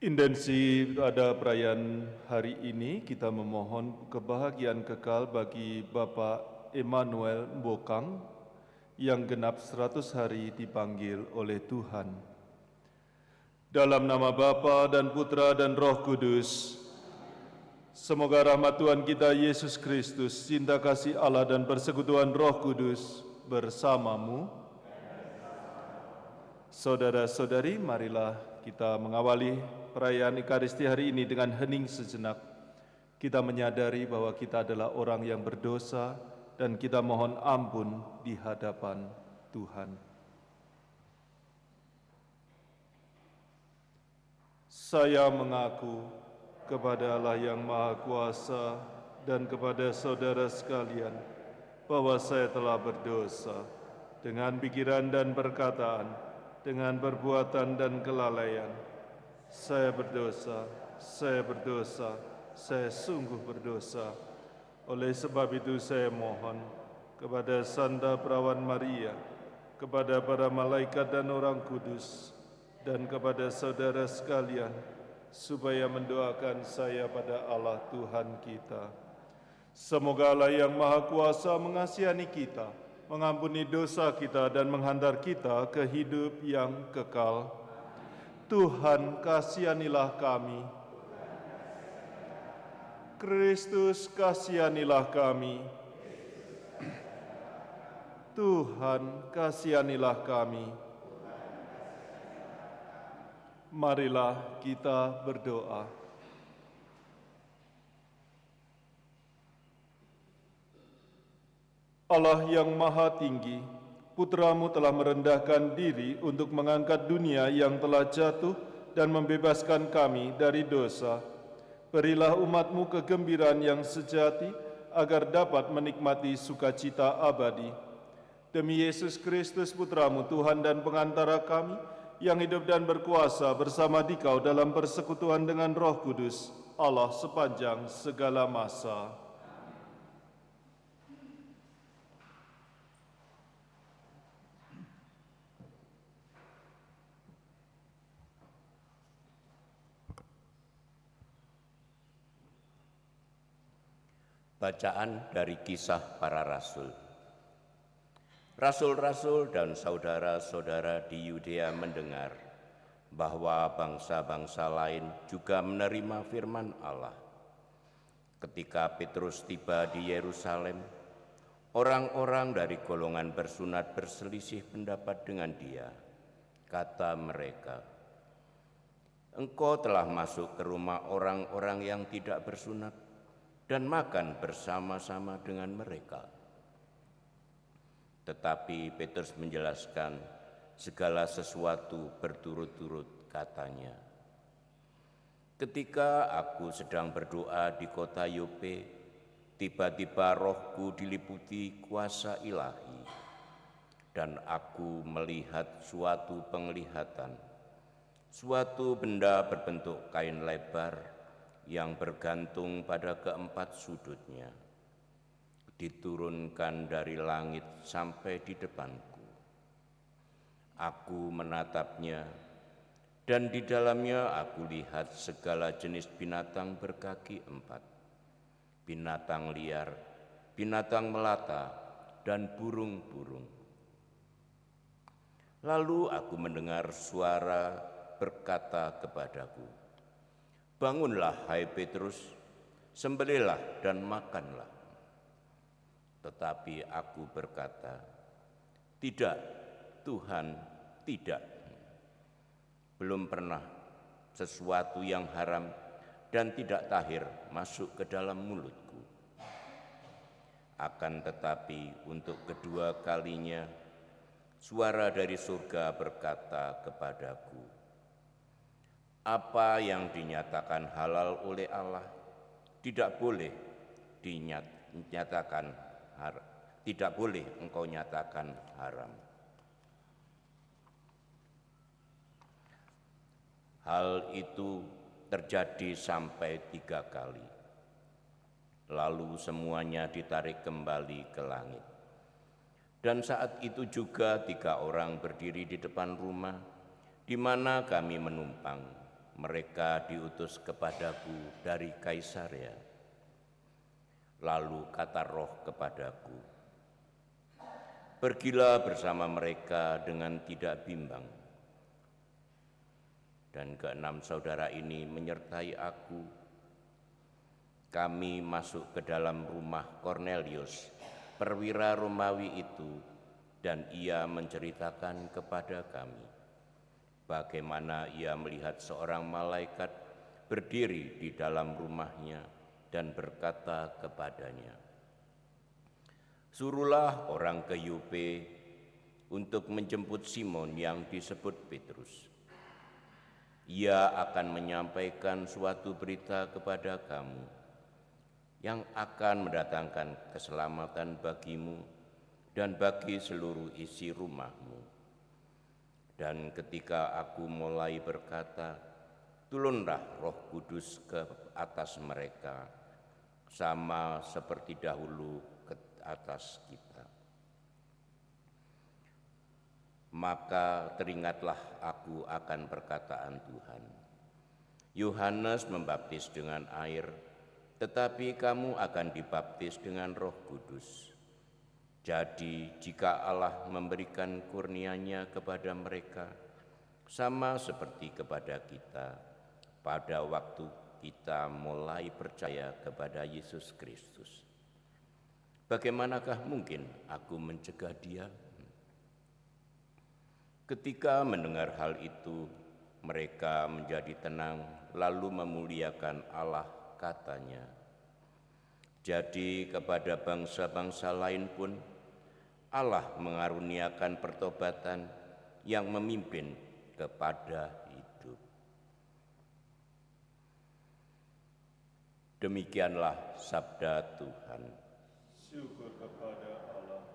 Intensi pada perayaan hari ini kita memohon kebahagiaan kekal bagi Bapak Emmanuel Mbokang yang genap 100 hari dipanggil oleh Tuhan. Dalam nama Bapa dan Putra dan Roh Kudus, semoga rahmat Tuhan kita Yesus Kristus, cinta kasih Allah dan persekutuan Roh Kudus bersamamu. Saudara-saudari, marilah kita mengawali perayaan Ekaristi hari ini dengan hening sejenak. Kita menyadari bahwa kita adalah orang yang berdosa dan kita mohon ampun di hadapan Tuhan. Saya mengaku kepada Allah yang Maha Kuasa dan kepada saudara sekalian bahwa saya telah berdosa dengan pikiran dan perkataan, dengan perbuatan dan kelalaian. Saya berdosa, saya sungguh berdosa. Oleh sebab itu saya mohon kepada Santa Perawan Maria, kepada para malaikat dan orang kudus, dan kepada saudara sekalian, supaya mendoakan saya pada Allah Tuhan kita. Semoga Allah yang Maha Kuasa mengasihani kita, mengampuni dosa kita dan menghantar kita ke hidup yang kekal. Tuhan, kasihanilah kami. Kristus, kasihanilah kami. Tuhan, kasihanilah kami. Marilah kita berdoa. Allah yang Maha Tinggi, Putra-Mu telah merendahkan diri untuk mengangkat dunia yang telah jatuh dan membebaskan kami dari dosa. Berilah umat-Mu kegembiraan yang sejati agar dapat menikmati sukacita abadi. Demi Yesus Kristus Putra-Mu, Tuhan dan pengantara kami, yang hidup dan berkuasa bersama Dikau dalam persekutuan dengan Roh Kudus, Allah sepanjang segala masa. Bacaan dari Kisah Para Rasul. Rasul-rasul dan saudara-saudara di Yudea mendengar bahwa bangsa-bangsa lain juga menerima firman Allah. Ketika Petrus tiba di Yerusalem, orang-orang dari golongan bersunat berselisih pendapat dengan dia. Kata mereka, "Engkau telah masuk ke rumah orang-orang yang tidak bersunat dan makan bersama-sama dengan mereka." Tetapi Petrus menjelaskan segala sesuatu berturut-turut, katanya, "Ketika aku sedang berdoa di kota Yope, tiba-tiba rohku diliputi kuasa ilahi, dan aku melihat suatu penglihatan, suatu benda berbentuk kain lebar yang bergantung pada keempat sudutnya, diturunkan dari langit sampai di depanku. Aku menatapnya, dan di dalamnya aku lihat segala jenis binatang berkaki empat, binatang liar, binatang melata, dan burung-burung. Lalu aku mendengar suara berkata kepadaku, 'Bangunlah, hai Petrus, sembelihlah dan makanlah.' Tetapi aku berkata, 'Tidak, Tuhan, tidak. Belum pernah sesuatu yang haram dan tidak tahir masuk ke dalam mulutku.' Akan tetapi untuk kedua kalinya, suara dari surga berkata kepadaku, 'Apa yang dinyatakan halal oleh Allah tidak boleh engkau nyatakan haram.' Hal itu terjadi sampai 3 kali. Lalu semuanya ditarik kembali ke langit. Dan saat itu juga 3 orang berdiri di depan rumah di mana kami menumpang. mereka diutus kepadaku dari Kaisarea. Lalu kata Roh kepadaku, pergilah bersama mereka dengan tidak bimbang. Dan keenam saudara ini menyertai aku. Kami masuk ke dalam rumah Kornelius, perwira Romawi itu, dan ia menceritakan kepada kami bagaimana ia melihat seorang malaikat berdiri di dalam rumahnya dan berkata kepadanya, suruhlah orang ke Yope untuk menjemput Simon yang disebut Petrus. Ia akan menyampaikan suatu berita kepada kamu yang akan mendatangkan keselamatan bagimu dan bagi seluruh isi rumahmu. Dan ketika aku mulai berkata, turunlah Roh Kudus ke atas mereka, sama seperti dahulu ke atas kita. Maka teringatlah aku akan perkataan Tuhan. Yohanes membaptis dengan air, tetapi kamu akan dibaptis dengan Roh Kudus. Jadi jika Allah memberikan kurnia-Nya kepada mereka, sama seperti kepada kita, pada waktu kita mulai percaya kepada Yesus Kristus, bagaimanakah mungkin aku mencegah dia? Ketika mendengar hal itu, mereka menjadi tenang, lalu memuliakan Allah, katanya. Jadi kepada bangsa-bangsa lain pun, Allah mengaruniakan pertobatan yang memimpin kepada hidup. Demikianlah sabda Tuhan. Syukur kepada Allah.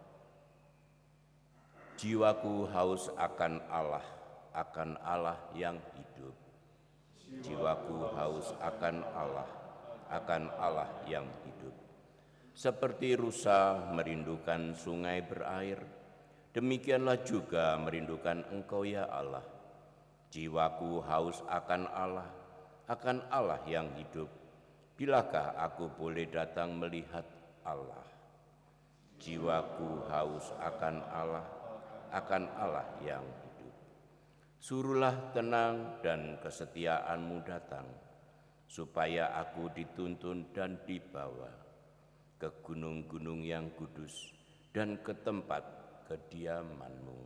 Jiwaku haus akan Allah yang hidup. Jiwaku haus akan Allah yang hidup. Seperti rusa merindukan sungai berair, demikianlah juga merindukan Engkau ya Allah. Jiwaku haus akan Allah yang hidup. Bilakah aku boleh datang melihat Allah? Jiwaku haus akan Allah yang hidup. Suruhlah tenang dan kesetiaan-Mu datang, supaya aku dituntun dan dibawa ke gunung-gunung yang kudus dan ke tempat kediaman-Mu.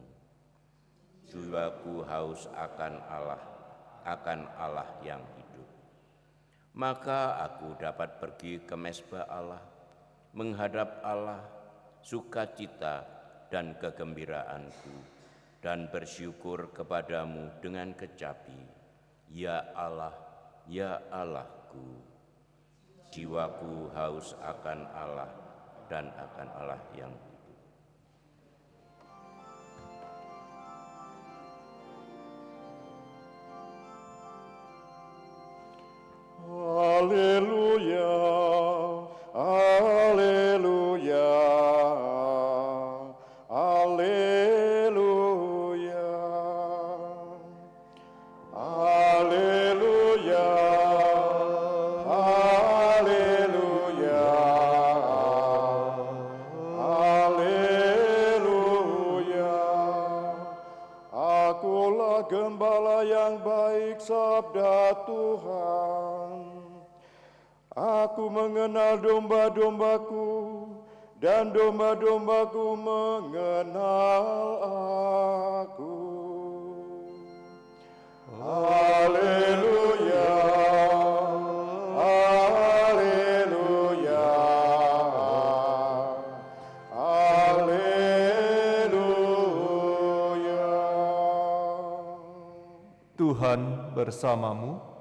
Jiwaku haus akan Allah yang hidup. Maka aku dapat pergi ke mezbah Allah, menghadap Allah, sukacita dan kegembiraanku, dan bersyukur kepadamu dengan kecapi. Ya Allah, ya Allahku, jiwaku haus akan Allah dan akan Allah yang hidup. Haleluya, haleluya, haleluya, haleluya, haleluya, haleluya. Akulah gembala yang baik, sabda Tuhan. Aku mengenal domba-dombaku, dan domba-dombaku mengenal aku. Haleluya, haleluya, haleluya. Tuhan bersamamu.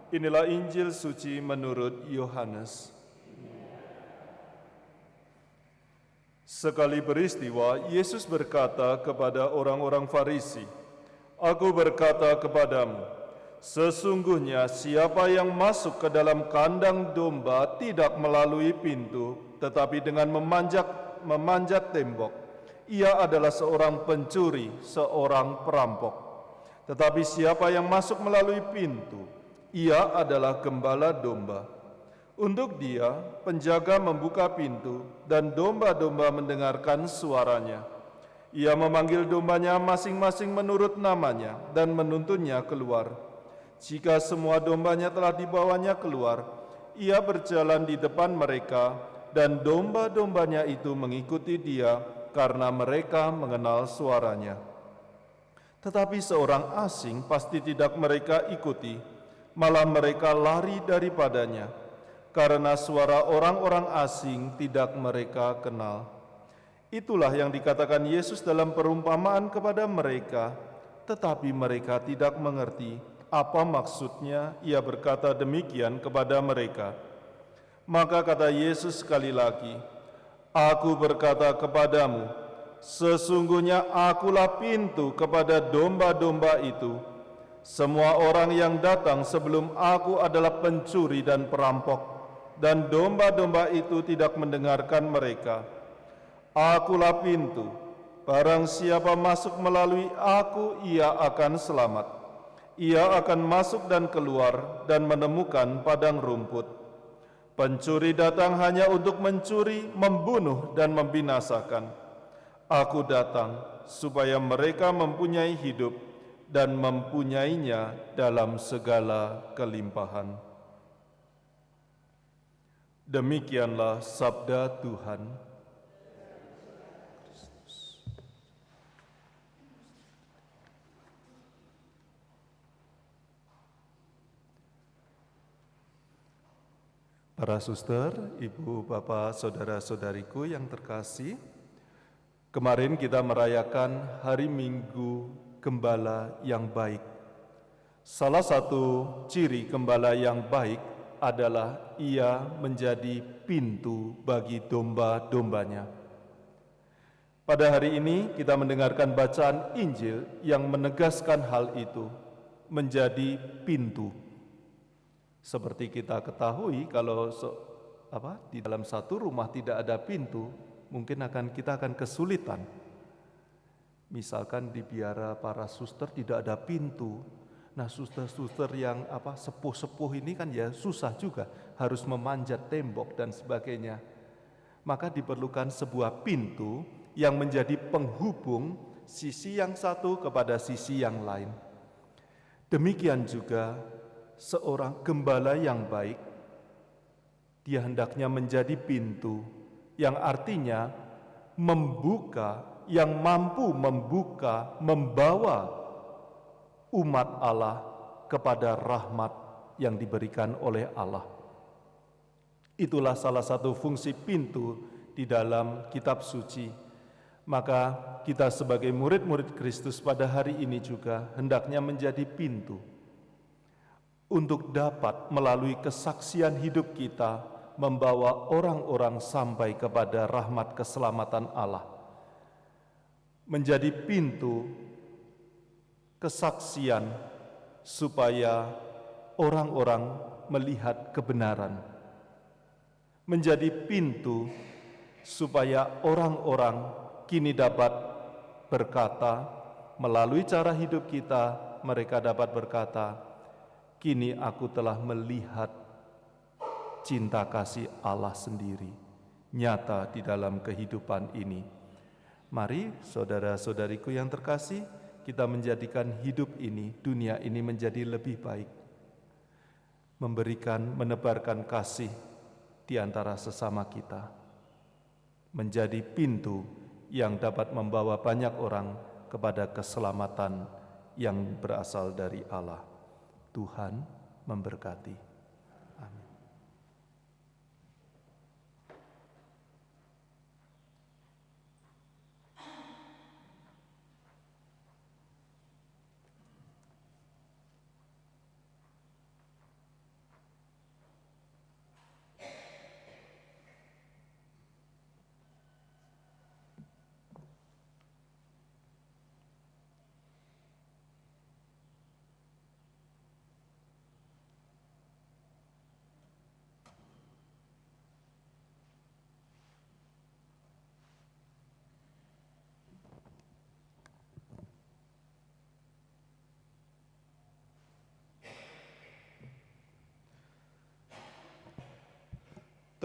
Inilah Injil suci menurut Yohanes. Sekali peristiwa, Yesus berkata kepada orang-orang Farisi, "Aku berkata kepadamu, sesungguhnya siapa yang masuk ke dalam kandang domba tidak melalui pintu, tetapi dengan memanjat tembok, ia adalah seorang pencuri, seorang perampok. Tetapi siapa yang masuk melalui pintu, ia adalah gembala domba. Untuk dia, penjaga membuka pintu dan domba-domba mendengarkan suaranya. Ia memanggil dombanya masing-masing menurut namanya dan menuntunnya keluar. Jika semua dombanya telah dibawanya keluar, ia berjalan di depan mereka dan domba-dombanya itu mengikuti dia karena mereka mengenal suaranya. Tetapi seorang asing pasti tidak mereka ikuti, malah mereka lari daripadanya, karena suara orang-orang asing tidak mereka kenal. Itulah yang dikatakan Yesus dalam perumpamaan kepada mereka, tetapi mereka tidak mengerti apa maksudnya ia berkata demikian kepada mereka. Maka kata Yesus sekali lagi, "Aku berkata kepadamu, sesungguhnya akulah pintu kepada domba-domba itu. Semua orang yang datang sebelum aku adalah pencuri dan perampok, dan domba-domba itu tidak mendengarkan mereka. Akulah pintu, barang siapa masuk melalui aku, ia akan selamat. Ia akan masuk dan keluar dan menemukan padang rumput. Pencuri datang hanya untuk mencuri, membunuh, dan membinasakan. Aku datang supaya mereka mempunyai hidup dan mempunyainya dalam segala kelimpahan." Demikianlah sabda Tuhan. Para suster, ibu, bapak, saudara-saudariku yang terkasih, kemarin kita merayakan Hari Minggu Gembala yang baik. Salah satu ciri gembala yang baik adalah ia menjadi pintu bagi domba-dombanya. Pada hari ini kita mendengarkan bacaan Injil yang menegaskan hal itu, menjadi pintu. Seperti kita ketahui, kalau di dalam satu rumah tidak ada pintu, mungkin kita akan kesulitan. Misalkan di biara para suster tidak ada pintu. Nah, suster-suster yang sepuh-sepuh ini kan ya susah juga, harus memanjat tembok dan sebagainya. Maka diperlukan sebuah pintu yang menjadi penghubung sisi yang satu kepada sisi yang lain. Demikian juga seorang gembala yang baik, dia hendaknya menjadi pintu, yang artinya membuka, yang mampu membuka, membawa umat Allah kepada rahmat yang diberikan oleh Allah. Itulah salah satu fungsi pintu di dalam kitab suci. Maka kita sebagai murid-murid Kristus pada hari ini juga hendaknya menjadi pintu untuk dapat melalui kesaksian hidup kita membawa orang-orang sampai kepada rahmat keselamatan Allah. Menjadi pintu kesaksian supaya orang-orang melihat kebenaran. Menjadi pintu supaya orang-orang kini dapat berkata, melalui cara hidup kita, mereka dapat berkata, "Kini aku telah melihat cinta kasih Allah sendiri nyata di dalam kehidupan ini." Mari saudara-saudariku yang terkasih, kita menjadikan hidup ini, dunia ini menjadi lebih baik. Menebarkan kasih di antara sesama kita. Menjadi pintu yang dapat membawa banyak orang kepada keselamatan yang berasal dari Allah. Tuhan memberkati. Amin.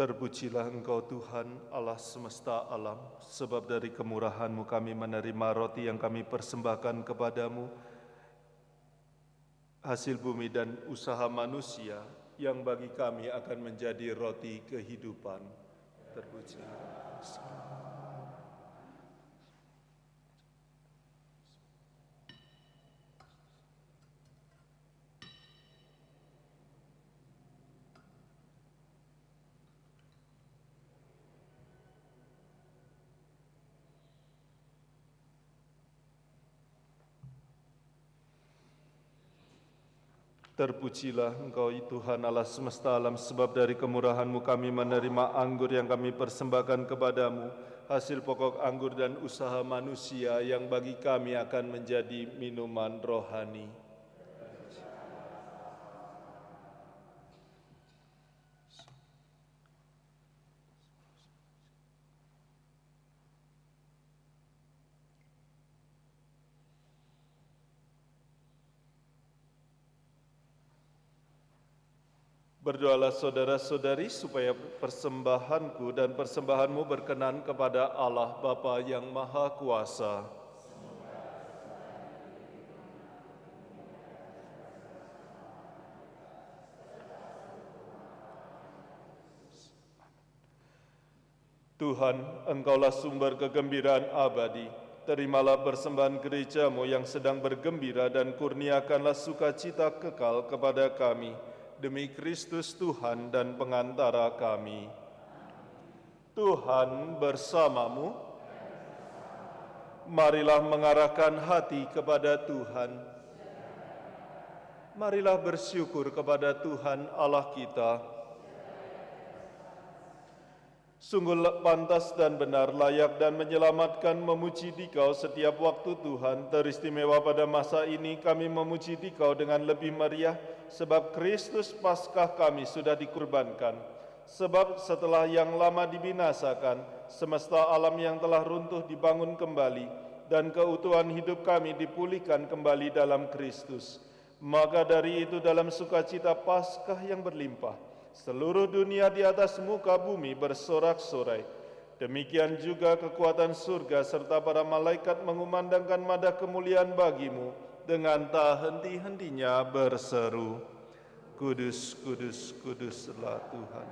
Terpujilah Engkau Tuhan Allah semesta alam, sebab dari kemurahan-Mu kami menerima roti yang kami persembahkan kepadamu, hasil bumi dan usaha manusia yang bagi kami akan menjadi roti kehidupan. Terpujilah. Terpujilah Engkau Tuhan Allah semesta alam, sebab dari kemurahan-Mu kami menerima anggur yang kami persembahkan kepadamu, hasil pokok anggur dan usaha manusia yang bagi kami akan menjadi minuman rohani. Berdoalah saudara-saudari supaya persembahanku dan persembahanmu berkenan kepada Allah Bapa yang Maha Kuasa. Tuhan, Engkaulah sumber kegembiraan abadi. Terimalah persembahan gereja-Mu yang sedang bergembira dan kurniakanlah sukacita kekal kepada kami, demi Kristus Tuhan dan pengantara kami. Tuhan bersamamu. Marilah mengarahkan hati kepada Tuhan. Marilah bersyukur kepada Tuhan Allah kita. Sungguh pantas dan benar, layak dan menyelamatkan memuji Dikau setiap waktu Tuhan. Teristimewa pada masa ini kami memuji Dikau dengan lebih meriah, sebab Kristus Paskah kami sudah dikurbankan. Sebab setelah yang lama dibinasakan, semesta alam yang telah runtuh dibangun kembali, dan keutuhan hidup kami dipulihkan kembali dalam Kristus. Maka dari itu dalam sukacita Paskah yang berlimpah, seluruh dunia di atas muka bumi bersorak-sorai. Demikian juga kekuatan surga serta para malaikat mengumandangkan madah kemuliaan bagimu dengan tak henti-hentinya berseru, Kudus, kudus, kuduslah Tuhan,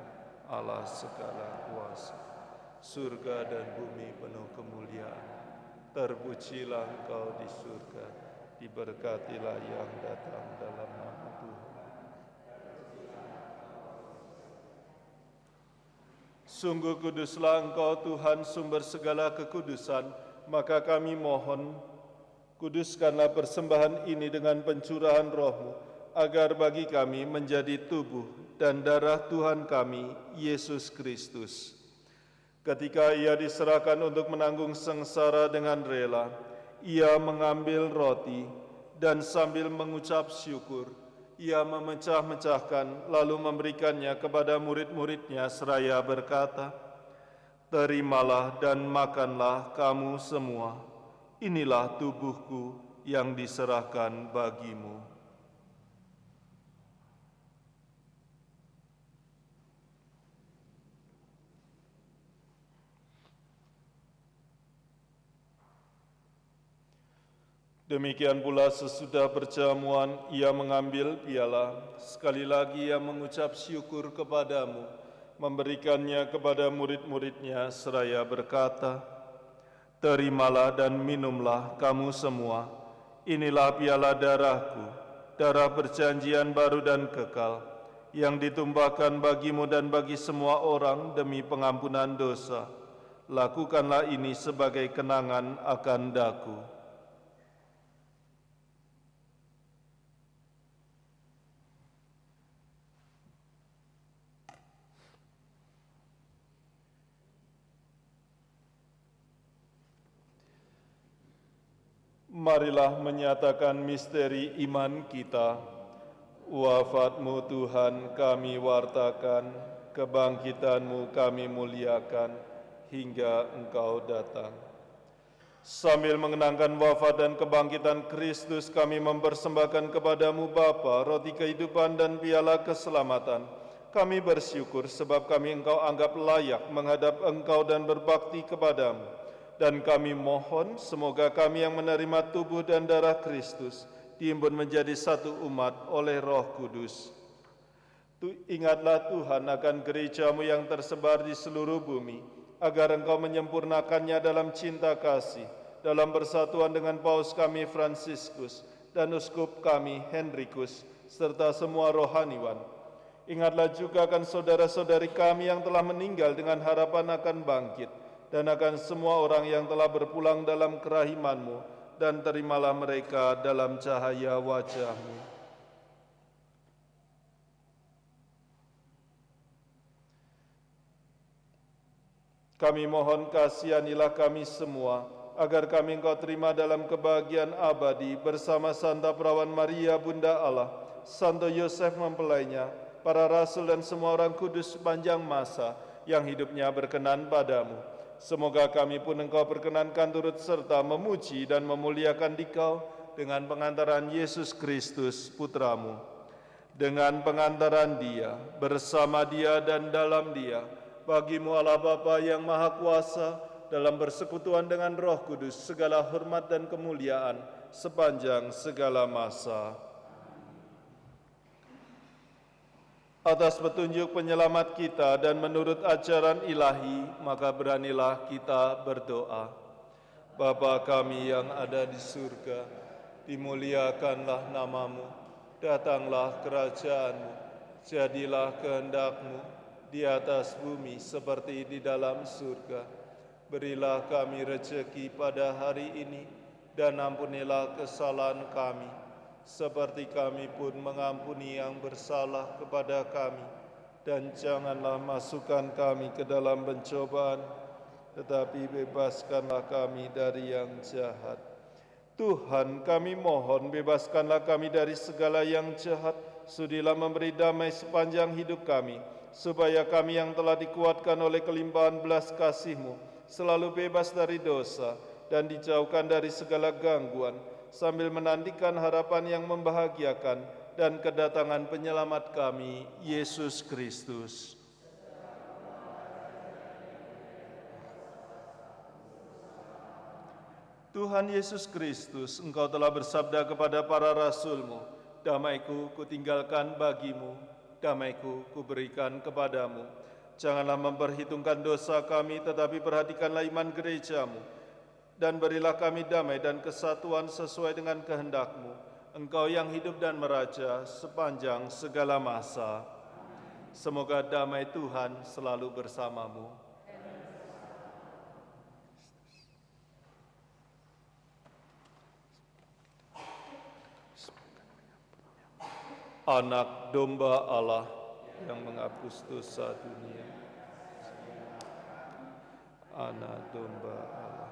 Allah segala kuasa. Surga dan bumi penuh kemuliaan. Terpujilah Engkau di surga, diberkatilah yang datang dalam nama Tuhan. Sungguh kuduslah Engkau Tuhan, sumber segala kekudusan, maka kami mohon, kuduskanlah persembahan ini dengan pencurahan Roh-Mu, agar bagi kami menjadi tubuh dan darah Tuhan kami, Yesus Kristus. Ketika Ia diserahkan untuk menanggung sengsara dengan rela, Ia mengambil roti dan sambil mengucap syukur, Ia memecah-mecahkan lalu memberikannya kepada murid-muridnya seraya berkata, Terimalah dan makanlah kamu semua, inilah tubuhku yang diserahkan bagimu. Demikian pula sesudah perjamuan, Ia mengambil piala, sekali lagi Ia mengucap syukur kepadamu, memberikannya kepada murid-muridnya seraya berkata, Terimalah dan minumlah kamu semua, inilah piala darahku, darah perjanjian baru dan kekal, yang ditumpahkan bagimu dan bagi semua orang demi pengampunan dosa. Lakukanlah ini sebagai kenangan akan daku. Marilah menyatakan misteri iman kita. Wafat-Mu Tuhan kami wartakan, kebangkitan-Mu kami muliakan, hingga Engkau datang. Sambil mengenangkan wafat dan kebangkitan Kristus, kami mempersembahkan kepadamu Bapa, roti kehidupan dan piala keselamatan. Kami bersyukur sebab kami Engkau anggap layak menghadap Engkau dan berbakti kepadamu. Dan kami mohon semoga kami yang menerima tubuh dan darah Kristus diimbun menjadi satu umat oleh Roh Kudus. Ingatlah Tuhan akan gereja-Mu yang tersebar di seluruh bumi, agar Engkau menyempurnakannya dalam cinta kasih, dalam persatuan dengan Paus kami Fransiskus dan Uskup kami Henrikus, serta semua rohaniwan. Ingatlah juga akan saudara-saudari kami yang telah meninggal dengan harapan akan bangkit, dan akan semua orang yang telah berpulang dalam kerahiman-Mu, dan terimalah mereka dalam cahaya wajah-Mu. Kami mohon kasihanilah kami semua, agar kami Engkau terima dalam kebahagiaan abadi bersama Santa Perawan Maria Bunda Allah, Santo Yosef mempelainya, para rasul dan semua orang kudus sepanjang masa yang hidupnya berkenan padamu. Semoga kami pun Engkau perkenankan turut serta memuji dan memuliakan Dikau dengan pengantaran Yesus Kristus Putramu. Dengan pengantaran Dia, bersama Dia dan dalam Dia, bagi-Mu Allah Bapa yang Maha Kuasa, dalam persekutuan dengan Roh Kudus, segala hormat dan kemuliaan sepanjang segala masa. Atas petunjuk penyelamat kita dan menurut ajaran ilahi, maka beranilah kita berdoa. Bapa kami yang ada di surga, dimuliakanlah nama-Mu, datanglah kerajaan-Mu, jadilah kehendak-Mu di atas bumi seperti di dalam surga. Berilah kami rezeki pada hari ini, dan ampunilah kesalahan kami, seperti kami pun mengampuni yang bersalah kepada kami. Dan janganlah masukkan kami ke dalam pencobaan, tetapi bebaskanlah kami dari yang jahat. Tuhan, kami mohon, bebaskanlah kami dari segala yang jahat, sudilah memberi damai sepanjang hidup kami, supaya kami yang telah dikuatkan oleh kelimpahan belas kasih-Mu, selalu bebas dari dosa dan dijauhkan dari segala gangguan, sambil menantikan harapan yang membahagiakan dan kedatangan penyelamat kami, Yesus Kristus. Tuhan Yesus Kristus, Engkau telah bersabda kepada para rasul-Mu, damai-Ku kutinggalkan bagi-Mu, damai-Ku kuberikan kepadamu. Janganlah memperhitungkan dosa kami, tetapi perhatikanlah iman gereja-Mu, dan berilah kami damai dan kesatuan sesuai dengan kehendak-Mu, Engkau yang hidup dan meraja sepanjang segala masa. Semoga damai Tuhan selalu bersamamu. Anak domba Allah yang menghapus dosa dunia. Anak domba Allah.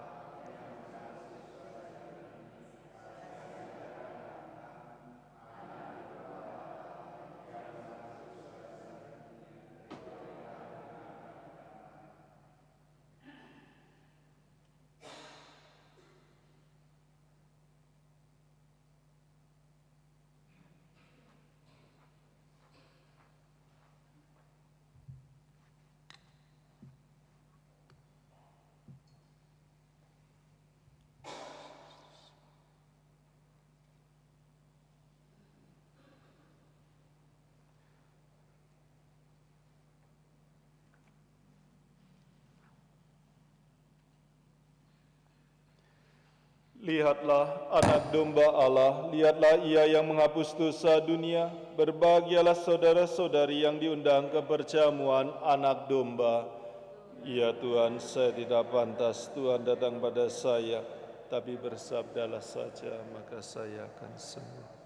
Lihatlah anak domba Allah, lihatlah Ia yang menghapus dosa dunia. Berbahagialah saudara-saudari yang diundang ke perjamuan anak domba. Ya Tuhan, saya tidak pantas Tuhan datang pada saya, tapi bersabdalah saja, maka saya akan sembuh.